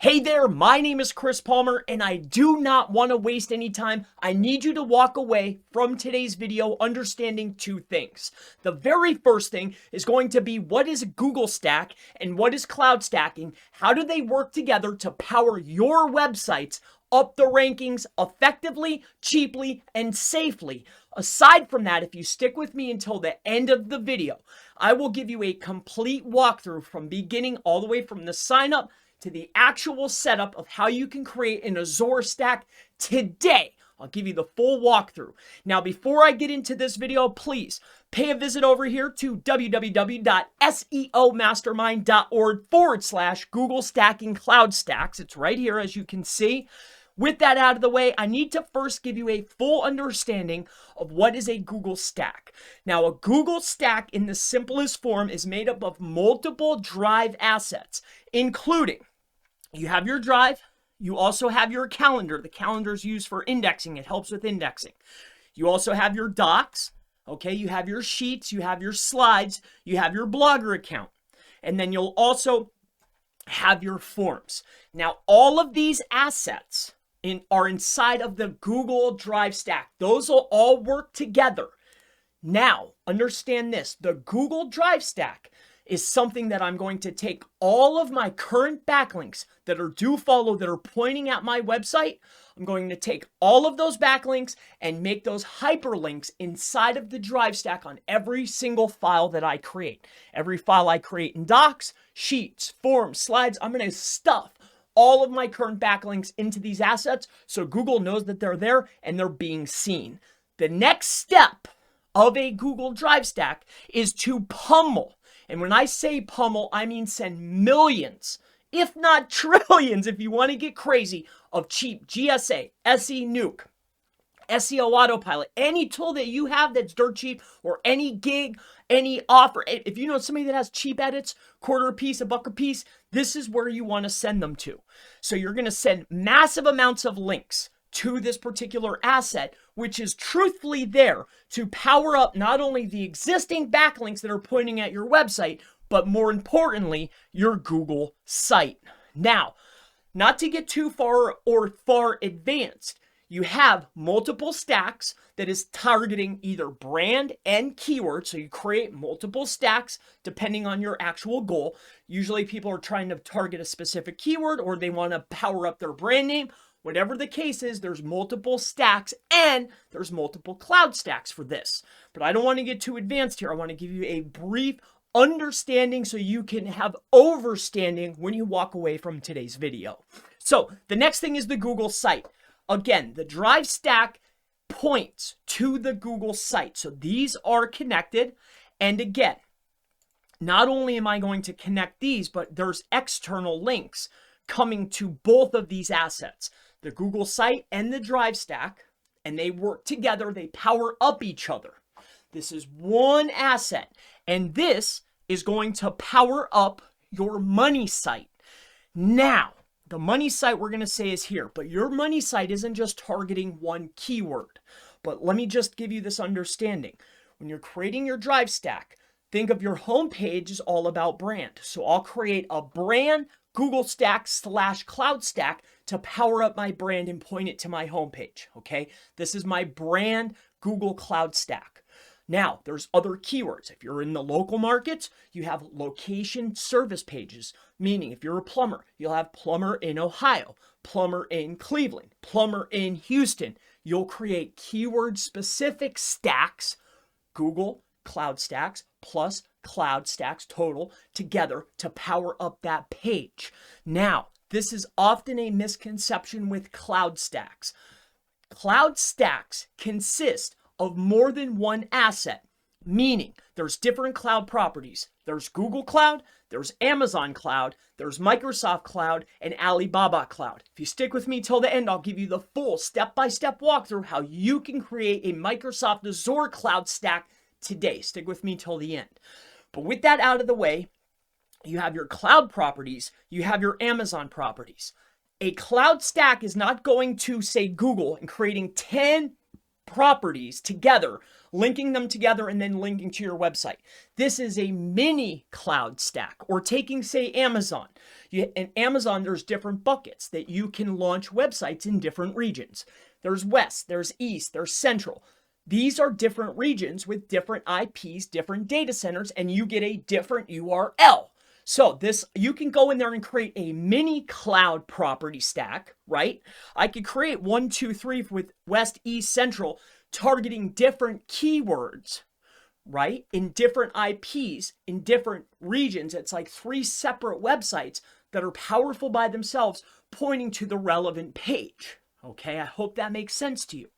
Hey there, my name is Chris Palmer, and I do not want to waste any time. I need you to walk away from today's video understanding two things. The very first thing is going to be what is Google Stack and what is cloud stacking? How do they work together to power your websites up the rankings effectively, cheaply, and safely? Aside from that, if you stick with me until the end of the video, I will give you a complete walkthrough from beginning all the way from the sign up to the actual setup of how you can create an Azure stack today. I'll give you the full walkthrough. Now, before I get into this video, please pay a visit over here to www.seomastermind.org/Google Stacking Cloud Stacks. It's right here, as you can see. With that out of the way, I need to first give you a full understanding of what is a Google Stack. Now, a Google Stack in the simplest form is made up of multiple Drive assets, including you have your Drive, you also have your calendar. The calendar is used for indexing. It helps with indexing. You also have your docs, okay? You have your sheets, you have your slides, you have your Blogger account, and then you'll also have your forms. Now, all of these assets are inside of the Google Drive stack. Those will all work together. Now, understand this. The Google Drive stack is something that I'm going to take all of my current backlinks that are do follow, that are pointing at my website. I'm going to take all of those backlinks and make those hyperlinks inside of the Drive stack on every single file that I create. Every file I create in docs, sheets, forms, slides, I'm going to stuff all of my current backlinks into these assets so Google knows that they're there and they're being seen. The next step of a Google Drive stack is to pummel. And when I say pummel, I mean send millions, if not trillions, if you want to get crazy, of cheap GSA, SE Nuke, SEO Autopilot, any tool that you have that's dirt cheap, or any gig, any offer. If you know somebody that has cheap edits, quarter a piece, $1 a piece, this is where you want to send them to. So you're going to send massive amounts of links to this particular asset, which is truthfully there to power up not only the existing backlinks that are pointing at your website, but more importantly, your Google site. Now, not to get too far advanced, you have multiple stacks that is targeting either brand and keyword. So you create multiple stacks depending on your actual goal. Usually people are trying to target a specific keyword or they want to power up their brand name. Whatever the case is, there's multiple stacks and there's multiple cloud stacks for this. But I don't want to get too advanced here. I want to give you a brief understanding so you can have overstanding when you walk away from today's video. So the next thing is the Google site. Again, the Drive stack points to the Google site. So these are connected. And again, not only am I going to connect these, but there's external links coming to both of these assets, the Google site and the Drive stack, and they work together. They power up each other. This is one asset, and this is going to power up your money site. Now, the money site we're going to say is here, but your money site isn't just targeting one keyword. But let me just give you this understanding. When you're creating your Drive stack, think of your homepage as all about brand. So I'll create a brand Google Stack / Cloud Stack to power up my brand and point it to my homepage, okay? This is my brand Google Cloud Stack. Now, there's other keywords. If you're in the local markets, you have location service pages, meaning if you're a plumber, you'll have plumber in Ohio, plumber in Cleveland, plumber in Houston. You'll create keyword-specific stacks, Google Cloud Stacks plus Cloud Stacks total together to power up that page. Now, this is often a misconception with Cloud Stacks. Cloud Stacks consist of more than one asset, meaning there's different cloud properties. There's Google Cloud, there's Amazon Cloud, there's Microsoft Cloud, and Alibaba Cloud. If you stick with me till the end, I'll give you the full step-by-step walkthrough how you can create a Microsoft Azure Cloud Stack today. Stick with me till the end. But with that out of the way, you have your cloud properties, you have your Amazon properties. A cloud stack is not going to say Google and creating 10 properties together linking them together and then linking to your website. This is a mini cloud stack. Or taking, say, Amazon. In Amazon, there's different buckets that you can launch websites in different regions. There's West, there's East, there's Central. These are different regions with different IPs, different data centers, and you get a different URL. So you can go in there and create a mini cloud property stack, right? I could create 1, 2, 3 with West, East, Central, targeting different keywords, right? In different IPs, in different regions. It's like 3 separate websites that are powerful by themselves, pointing to the relevant page. Okay, I hope that makes sense to you.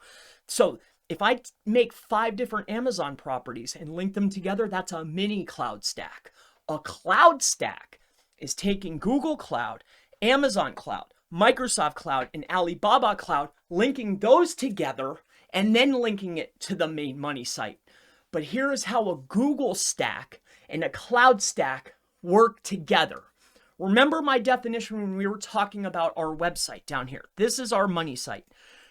So if I make 5 different Amazon properties and link them together, that's a mini cloud stack. A cloud stack is taking Google Cloud, Amazon Cloud, Microsoft Cloud, and Alibaba Cloud, linking those together, and then linking it to the main money site. But here is how a Google stack and a cloud stack work together. Remember my definition when we were talking about our website down here. This is our money site.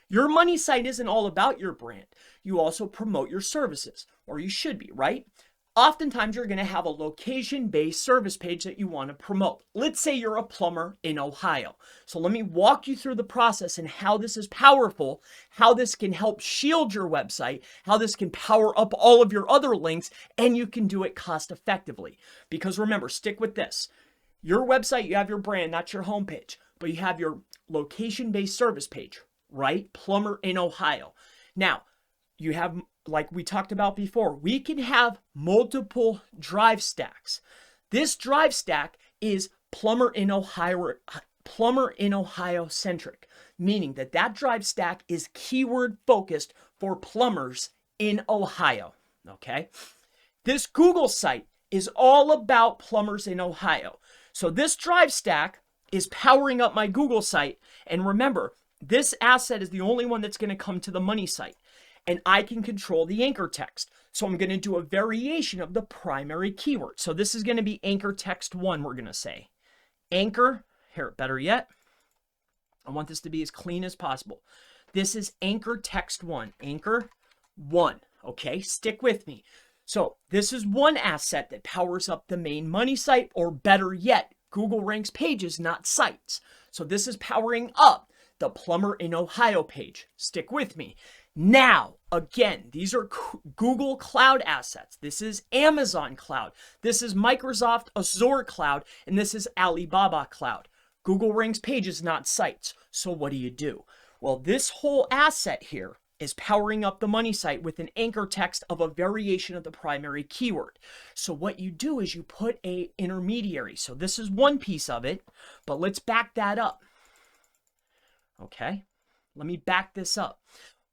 Your money site isn't all about your brand. You also promote your services, or you should be, right? Oftentimes, you're going to have a location-based service page that you want to promote. Let's say you're a plumber in Ohio. So let me walk you through the process and how this is powerful, how this can help shield your website, how this can power up all of your other links, and you can do it cost effectively. Because remember, stick with this. Your website, you have your brand, that's your homepage, but you have your location-based service page, right? Plumber in Ohio. Now, you have, like we talked about before, we can have multiple drive stacks. This drive stack is plumber in Ohio centric, meaning that drive stack is keyword focused for plumbers in Ohio. Okay. This Google site is all about plumbers in Ohio. So this drive stack is powering up my Google site. And remember, this asset is the only one that's going to come to the money site. And I can control the anchor text. So I'm going to do a variation of the primary keyword. So this is going to be anchor text 1, we're going to say. Anchor, here, better yet, I want this to be as clean as possible. This is anchor text 1, anchor 1, okay? Stick with me. So this is one asset that powers up the main money site, or better yet, Google ranks pages, not sites. So this is powering up the plumber in Ohio page. Stick with me. Now, again, these are Google Cloud assets. This is Amazon Cloud. This is Microsoft Azure Cloud. And this is Alibaba Cloud. Google ranks pages, not sites. So what do? Well, this whole asset here is powering up the money site with an anchor text of a variation of the primary keyword. So what you do is you put an intermediary. So this is one piece of it, but let's back that up. Okay, let me back this up.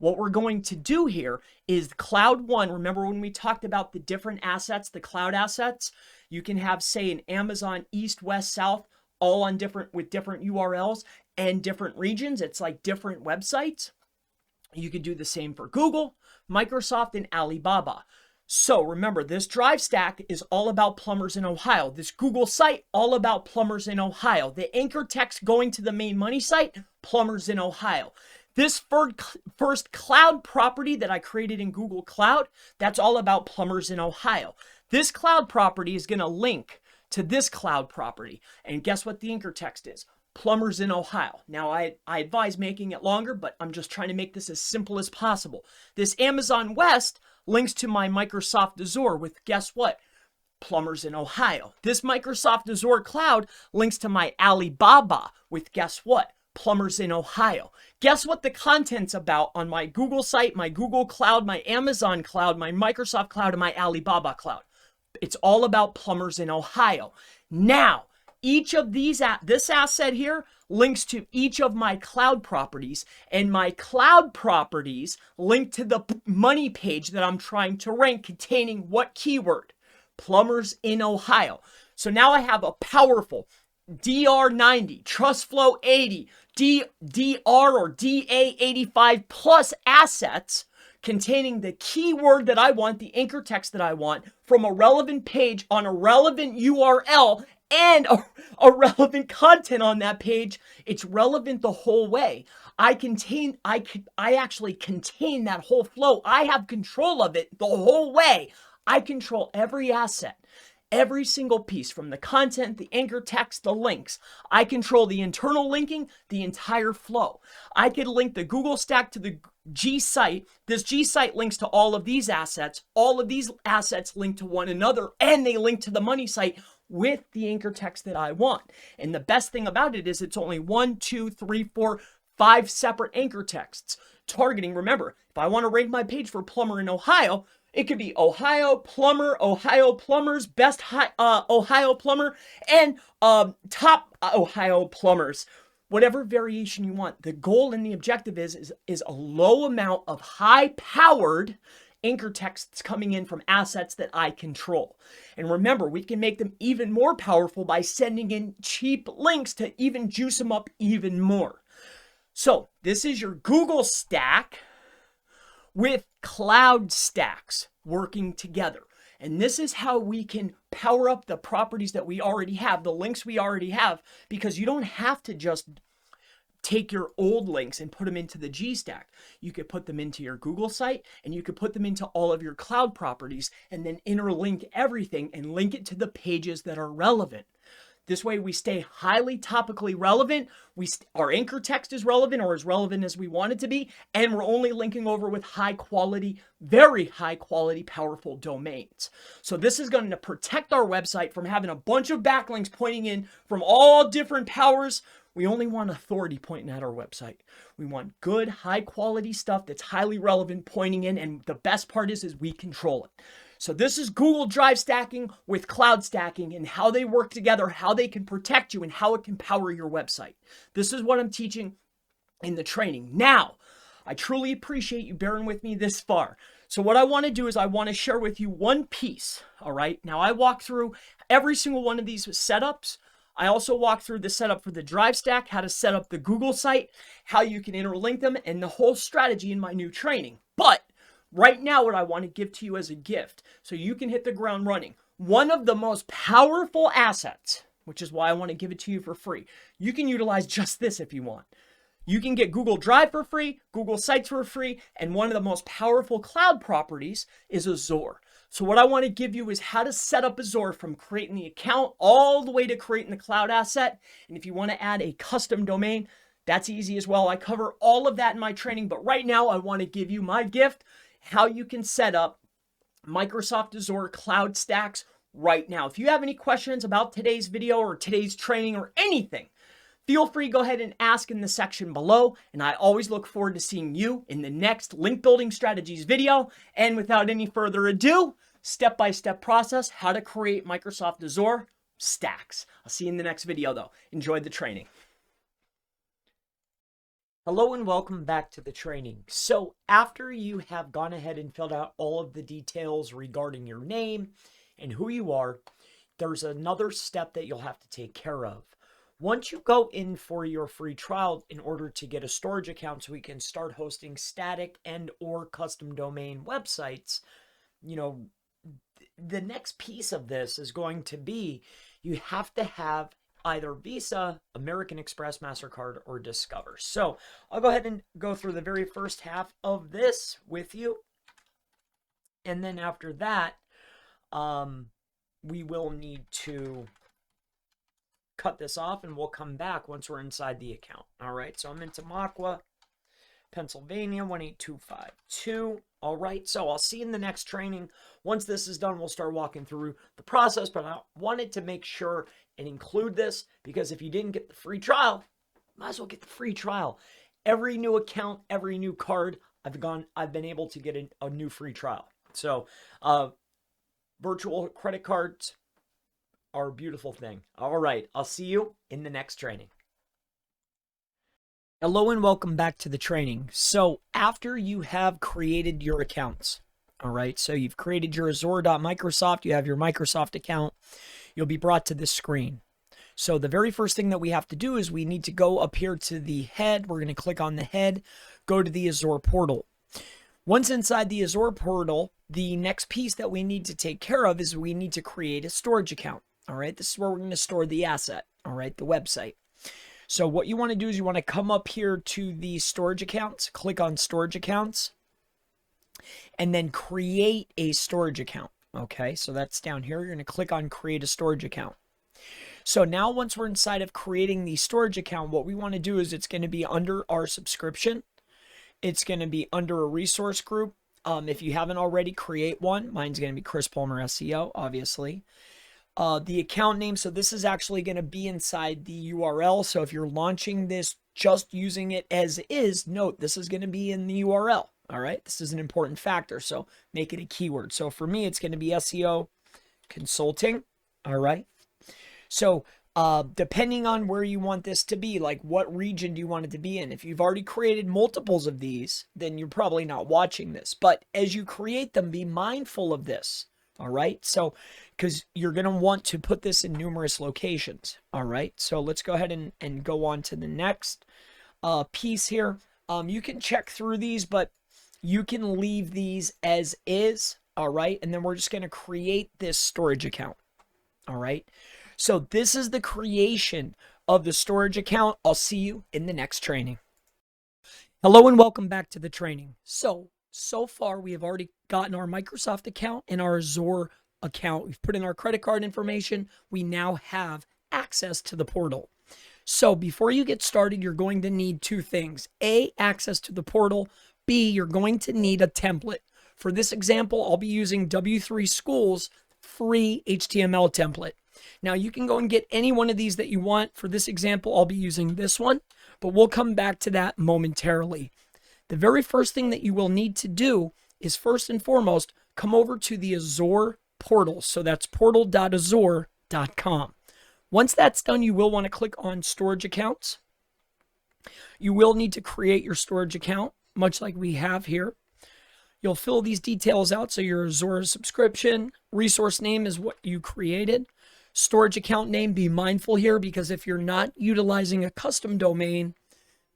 What we're going to do here is Cloud 1. Remember when we talked about the different assets, the cloud assets? You can have, say, an Amazon East, West, South, all on with different URLs and different regions. It's like different websites. You could do the same for Google, Microsoft, and Alibaba. So remember, this drive stack is all about plumbers in Ohio. This Google site, all about plumbers in Ohio. The anchor text going to the main money site, plumbers in Ohio. This first cloud property that I created in Google Cloud, that's all about plumbers in Ohio. This cloud property is going to link to this cloud property. And guess what the anchor text is? Plumbers in Ohio. Now, I advise making it longer, but I'm just trying to make this as simple as possible. This Amazon West links to my Microsoft Azure with, guess what? Plumbers in Ohio. This Microsoft Azure Cloud links to my Alibaba with, guess what? Plumbers in Ohio. Guess what the content's about on my Google site, my Google Cloud, my Amazon Cloud, my Microsoft Cloud, and my Alibaba Cloud? It's all about plumbers in Ohio. Now, each of this asset here links to each of my cloud properties, and my cloud properties link to the money page that I'm trying to rank, containing what keyword? Plumbers in Ohio. So now I have a powerful DR90, TrustFlow 80, DR or DA85 plus assets containing the keyword that I want, the anchor text that I want, from a relevant page on a relevant URL, and a relevant content on that page. It's relevant the whole way. I actually contain that whole flow. I have control of it the whole way. I control every asset, every single piece, from the content, the anchor text, the links. I control the internal linking, the entire flow. I could link the Google stack to the G site. This G site links to all of these assets. All of these assets link to one another, and they link to the money site with the anchor text that I want. And the best thing about it is it's only 1, 2, 3, 4, 5 separate anchor texts targeting. Remember, if I want to rank my page for plumber in Ohio, it could be Ohio plumber, Ohio plumbers, best Ohio plumber, and top Ohio plumbers. Whatever variation you want. The goal and the objective is a low amount of high-powered anchor texts coming in from assets that I control. And remember, we can make them even more powerful by sending in cheap links to even juice them up even more. So this is your Google stack with cloud stacks working together. And this is how we can power up the properties that we already have, the links we already have, because you don't have to just take your old links and put them into the G stack. You could put them into your Google site, and you could put them into all of your cloud properties, and then interlink everything and link it to the pages that are relevant. This way we stay highly topically relevant. Our anchor text is relevant, or as relevant as we want it to be. And we're only linking over with high quality, very high quality, powerful domains. So this is going to protect our website from having a bunch of backlinks pointing in from all different powers. We only want authority pointing at our website. We want good, high quality stuff that's highly relevant pointing in. And the best part is we control it. So this is Google Drive stacking with cloud stacking, and how they work together, how they can protect you, and how it can power your website. This is what I'm teaching in the training. Now, I truly appreciate you bearing with me this far. So what I want to do is I want to share with you one piece, all right? Now, I walk through every single one of these setups. I also walk through the setup for the Drive stack, how to set up the Google site, how you can interlink them, and the whole strategy in my new training. But right now, what I want to give to you as a gift, so you can hit the ground running. One of the most powerful assets, which is why I want to give it to you for free. You can utilize just this if you want. You can get Google Drive for free, Google Sites for free, and one of the most powerful cloud properties is Azure. So what I want to give you is how to set up Azure from creating the account all the way to creating the cloud asset. And if you want to add a custom domain, that's easy as well. I cover all of that in my training, but right now I want to give you my gift, how you can set up Microsoft Azure cloud stacks right now. If you have any questions about today's video or today's training or anything, feel free to go ahead and ask in the section below. And I always look forward to seeing you in the next link building strategies video. And without any further ado, step-by-step process, how to create Microsoft Azure stacks. I'll see you in the next video though. Enjoy the training. Hello and welcome back to the training. So after you have gone ahead and filled out all of the details regarding your name and who you are, there's another step that you'll have to take care of. Once you go in for your free trial in order to get a storage account so we can start hosting static and or custom domain websites, the next piece of this is going to be you have to have either Visa, American Express, MasterCard, or Discover. So I'll go ahead and go through the very first half of this with you. And then after that, we will need to cut this off and we'll come back once we're inside the account. All right, so I'm in Tamaqua, Pennsylvania, 18252. All right, so I'll see you in the next training. Once this is done, we'll start walking through the process, but I wanted to make sure and include this because if you didn't get the free trial, might as well get the free trial. Every new account, every new card, I've been able to get a new free trial. So virtual credit cards are a beautiful thing. All right, I'll see you in the next training. Hello and welcome back to the training. So after you have created your accounts, all right, so you've created your Azure.Microsoft, you have your Microsoft account, you'll be brought to this screen. So the very first thing that we have to do is we need to go up here to the head. We're going to click on the head, go to the Azure portal. Once inside the Azure portal, the next piece that we need to take care of is we need to create a storage account. All right, this is where we're going to store the asset. All right, the website. So what you want to do is you want to come up here to the storage accounts, click on storage accounts, and then create a storage account. Okay, so that's down here. You're going to click on create a storage account. So now once we're inside of creating the storage account, what we want to do is it's going to be under our subscription. It's going to be under a resource group. If you haven't already, create one. Mine's going to be Chris Palmer SEO, obviously. The account name, so this is actually going to be inside the URL. So if you're launching this just using it as is, note this is going to be in the URL. All right, this is an important factor, so make it a keyword. So for me, it's going to be SEO consulting. All right, so depending on where you want this to be, like what region do you want it to be in? If you've already created multiples of these, then you're probably not watching this. But as you create them, be mindful of this. All right, so because you're going to want to put this in numerous locations. All right, so let's go ahead and go on to the next piece here. You can check through these, but you can leave these as is. All right, and then we're just going to create this storage account. All right, so this is the creation of the storage account. I'll see you in the next training. Hello and welcome back to the training. So far, we have already gotten our Microsoft account and our Azure account. We've put in our credit card information. We now have access to the portal. So before you get started, you're going to need two things. A, access to the portal. B, you're going to need a template. For this example, I'll be using W3 School's free HTML template. Now, you can go and get any one of these that you want. For this example, I'll be using this one, but we'll come back to that momentarily. The very first thing that you will need to do is first and foremost, come over to the Azure portal. So that's portal.azure.com. Once that's done, you will want to click on storage accounts. You will need to create your storage account, much like we have here. You'll fill these details out. So your Azure subscription, resource name is what you created. Storage account name, be mindful here because if you're not utilizing a custom domain,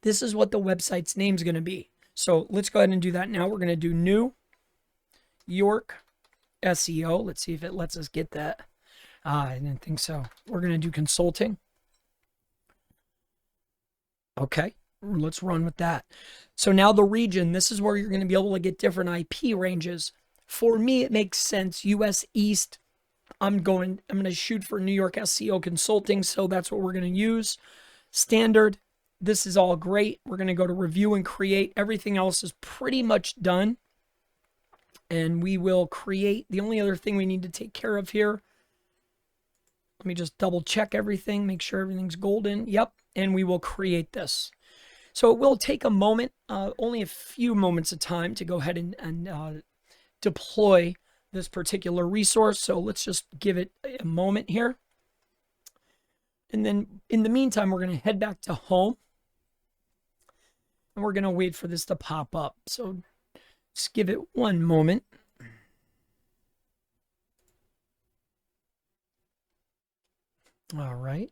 this is what the website's name is going to be. So let's go ahead and do that now. We're going to do New York SEO. Let's see if it lets us get that. I didn't think so. We're going to do consulting. Okay, let's run with that. So now the region, this is where you're going to be able to get different IP ranges. For me, it makes sense. US East, I'm going to shoot for New York SEO consulting. So that's what we're going to use. Standard. This is all great. We're going to go to review and create. Everything else is pretty much done. And we will create. The only other thing we need to take care of here. Let me just double check everything. Make sure everything's golden. Yep. And we will create this. So it will take a moment, only a few moments of time to go ahead and deploy this particular resource. So let's just give it a moment here. And then in the meantime, we're going to head back to home. And we're going to wait for this to pop up. So just give it one moment. All right.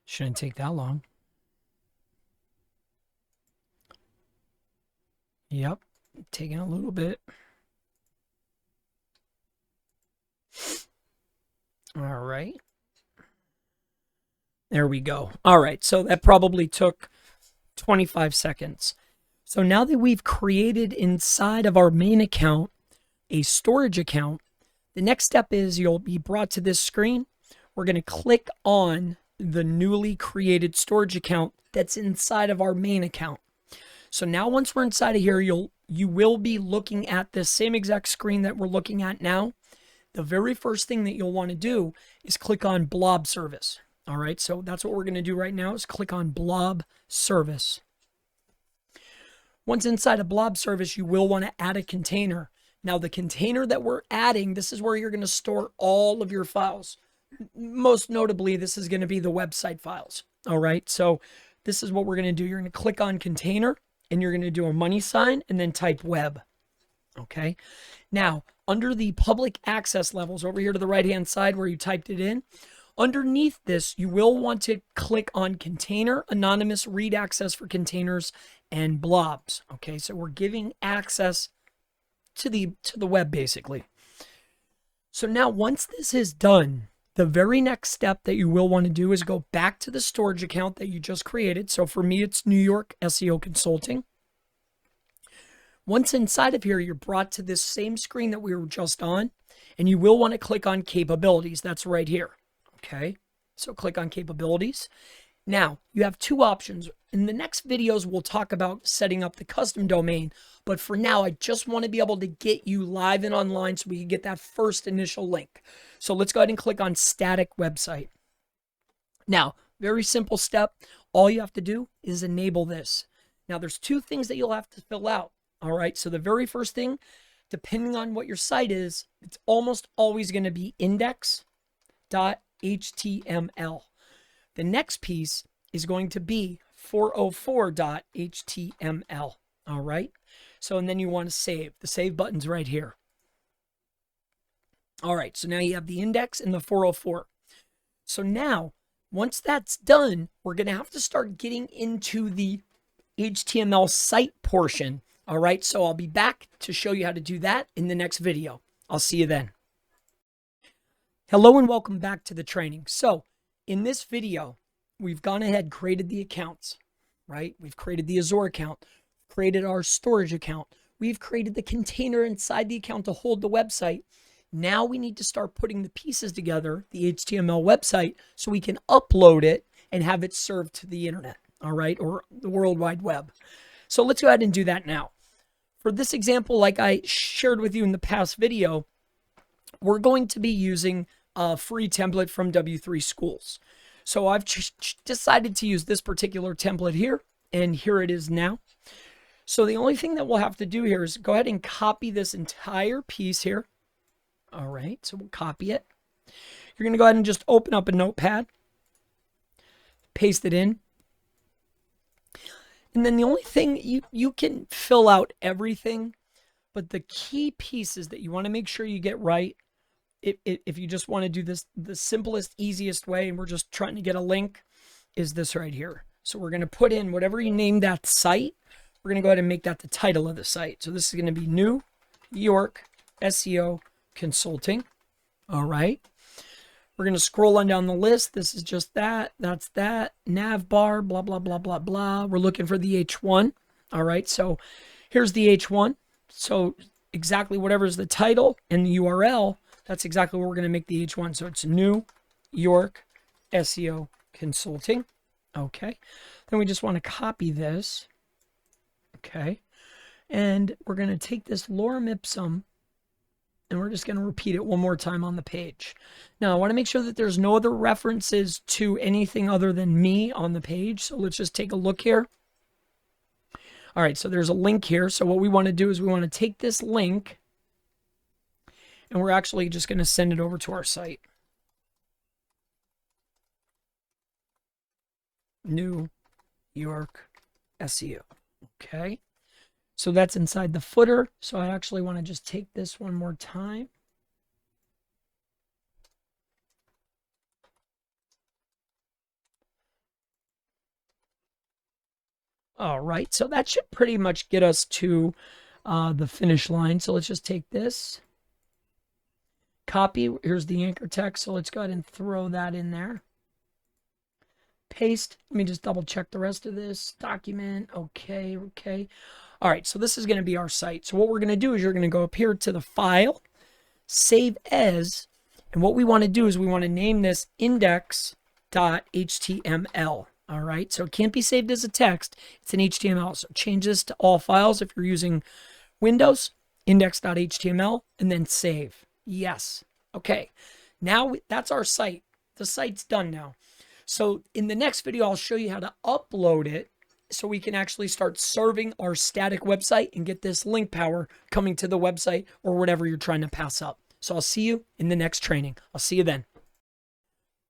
Shouldn't take that long. Yep, taking a little bit. All right. There we go. All right, so that probably took 25 seconds. So now that we've created inside of our main account a storage account, the next step is you'll be brought to this screen. We're going to click on the newly created storage account that's inside of our main account. So now once we're inside of here, you will be looking at the same exact screen that we're looking at now. The very first thing that you'll want to do is click on blob service. All right, so that's what we're going to do right now is click on blob service. Once inside a blob service, you will want to add a container. Now the container that we're adding, this is where you're going to store all of your files. Most notably, this is going to be the website files. All right, so this is what we're going to do. You're going to click on container and you're going to do a money sign and then type web. Okay, now under the public access levels over here to the right hand side where you typed it in, underneath this, you will want to click on container, anonymous, read access for containers, and blobs. Okay, so we're giving access to the web basically. So now once this is done, the very next step that you will want to do is go back to the storage account that you just created. So for me, it's New York SEO Consulting. Once inside of here, you're brought to this same screen that we were just on, and you will want to click on capabilities. That's right here. Okay, so click on capabilities. Now, you have two options. In the next videos, we'll talk about setting up the custom domain. But for now, I just want to be able to get you live and online so we can get that first initial link. So let's go ahead and click on static website. Now, very simple step. All you have to do is enable this. Now, there's two things that you'll have to fill out. All right, so the very first thing, depending on what your site is, it's almost always going to be index.html. The next piece is going to be 404.html. All right. So, and then you want to save. The save button's right here. All right. So now you have the index and the 404. So now, once that's done, we're going to have to start getting into the HTML site portion. All right. So I'll be back to show you how to do that in the next video. I'll see you then. Hello and welcome back to the training. So in this video, we've gone ahead, created the accounts, right? We've created the Azure account, created our storage account. We've created the container inside the account to hold the website. Now we need to start putting the pieces together, the HTML website, so we can upload it and have it served to the internet, all right? Or the World Wide Web. So let's go ahead and do that now. For this example, like I shared with you in the past video, we're going to be using a free template from W3 Schools. So I've decided to use this particular template here, and here it is now. So the only thing that we'll have to do here is go ahead and copy this entire piece here. All right, so we'll copy it. You're going to go ahead and just open up a notepad, paste it in. And then the only thing, you can fill out everything, but the key pieces that you want to make sure you get right, if you just want to do this the simplest, easiest way, and we're just trying to get a link, is this right here. So we're going to put in whatever you name that site. We're going to go ahead and make that the title of the site. So this is going to be New York SEO Consulting. All right. We're going to scroll on down the list. This is just that. That's that. Nav bar, blah, blah, blah, blah, blah. We're looking for the H1. All right. So here's the H1. So exactly whatever is the title and the URL, that's exactly what we're going to make the H1. So it's New York SEO Consulting. Okay. Then we just want to copy this. Okay. And we're going to take this lorem ipsum, and we're just going to repeat it one more time on the page. Now, I want to make sure that there's no other references to anything other than me on the page. So let's just take a look here. All right, so there's a link here. So what we want to do is we want to take this link, and we're actually just going to send it over to our site. New York SEO. Okay. So that's inside the footer. So I actually want to just take this one more time. All right. So that should pretty much get us to the finish line. So let's just take this. Copy. Here's the anchor text. So let's go ahead and throw that in there. Paste. Let me just double check the rest of this document. Okay. Okay. All right, so this is going to be our site. So what we're going to do is you're going to go up here to the file, save as, and what we want to do is we want to name this index.html. All right, so it can't be saved as a text. It's an HTML. So change this to all files if you're using Windows, index.html, and then save. Yes. Okay, now that's our site. The site's done now. So in the next video, I'll show you how to upload it, so we can actually start serving our static website and get this link power coming to the website or whatever you're trying to pass up. So I'll see you in the next training. I'll see you then.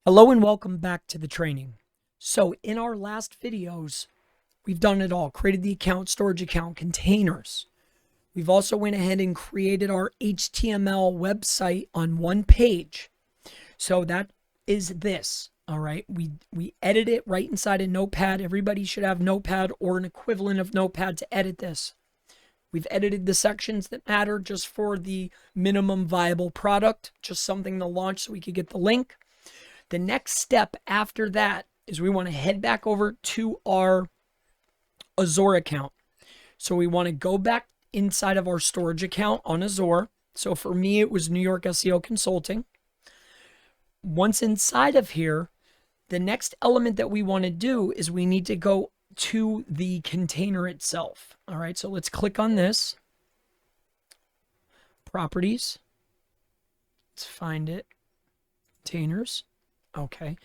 Hello and welcome back to the training. So in our last videos, we've done it all. Created the account, storage account, containers. We've also went ahead and created our HTML website on one page. So that is this. All right, we edit it right inside a Notepad. Everybody should have Notepad or an equivalent of Notepad to edit this. We've edited the sections that matter just for the minimum viable product, just something to launch so we could get the link. The next step after that is we want to head back over to our Azure account. So we want to go back inside of our storage account on Azure. So for me, it was New York SEO Consulting. Once inside of here, the next element that we want to do is we need to go to the container itself. All right, so let's click on this. Properties. Let's find it. Containers. Okay.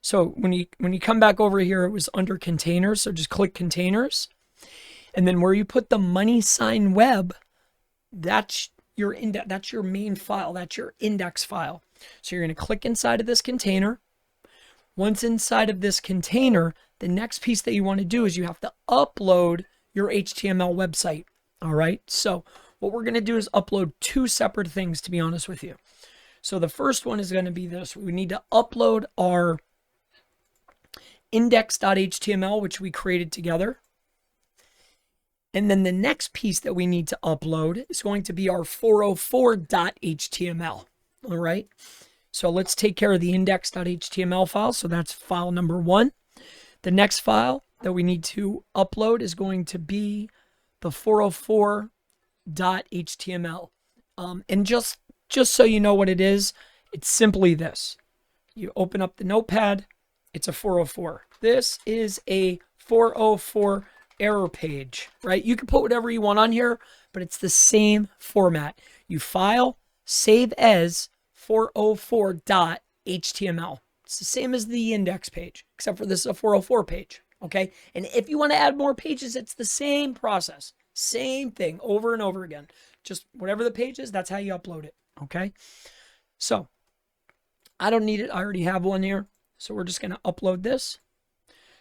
So when you come back over here, it was under containers. So just click containers. And then where you put the money sign web, that's your index, that's your main file, that's your index file. So you're going to click inside of this container. Once inside of this container, the next piece that you want to do is you have to upload your HTML website. All right. So what we're going to do is upload two separate things, to be honest with you. So the first one is going to be this. We need to upload our index.html, which we created together. And then the next piece that we need to upload is going to be our 404.html. All right. So let's take care of the index.html file. So that's file number one. The next file that we need to upload is going to be the 404.html. And just so you know what it is, it's simply this. You open up the notepad, it's a 404. This is a 404 error page, right? You can put whatever you want on here, but it's the same format. You file, save as 404.html. It's the same as the index page, except for this is a 404 page, okay? And if you want to add more pages, it's the same process. Same thing over and over again. Just whatever the page is, that's how you upload it, okay? So I don't need it. I already have one here. So we're just going to upload this.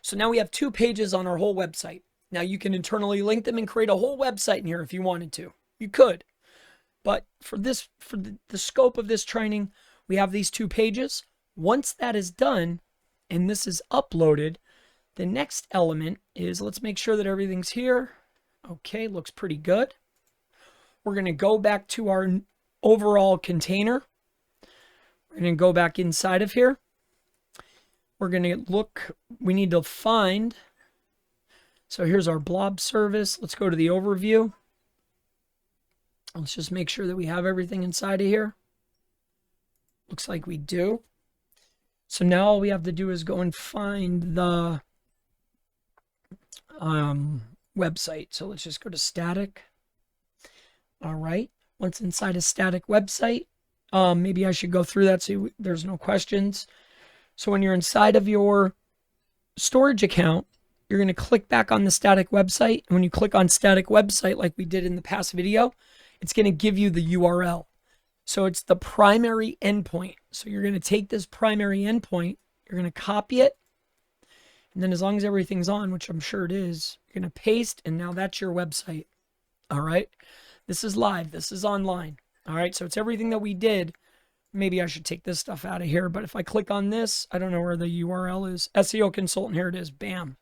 So now we have two pages on our whole website. Now you can internally link them and create a whole website in here if you wanted to. You could. But for this, for the scope of this training, we have these two pages. Once that is done and this is uploaded, the next element is, let's make sure that everything's here. Okay, looks pretty good. We're going to go back to our overall container. We're going to go back inside of here. We're going to look, we need to find, so here's our blob service. Let's go to the overview. Let's just make sure that we have everything inside of here. Looks like we do. So now all we have to do is go and find the website. So let's just go to static. All right. Once inside a static website, maybe I should go through that so there's no questions. So when you're inside of your storage account, you're going to click back on the static website. And when you click on static website, like we did in the past video, it's going to give you the URL. So it's the primary endpoint. So you're going to take this primary endpoint, you're going to copy it. And then as long as everything's on, which I'm sure it is, you're going to paste. And now that's your website. All right. This is live. This is online. All right. So it's everything that we did. Maybe I should take this stuff out of here. But if I click on this, I don't know where the URL is. SEO consultant. Here it is. Bam.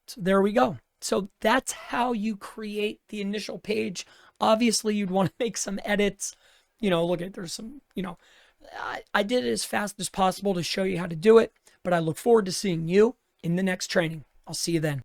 So there we go. So that's how you create the initial page. Obviously, you'd want to make some edits. You know, look at, there's some, you know, I did it as fast as possible to show you how to do it. But I look forward to seeing you in the next training. I'll see you then.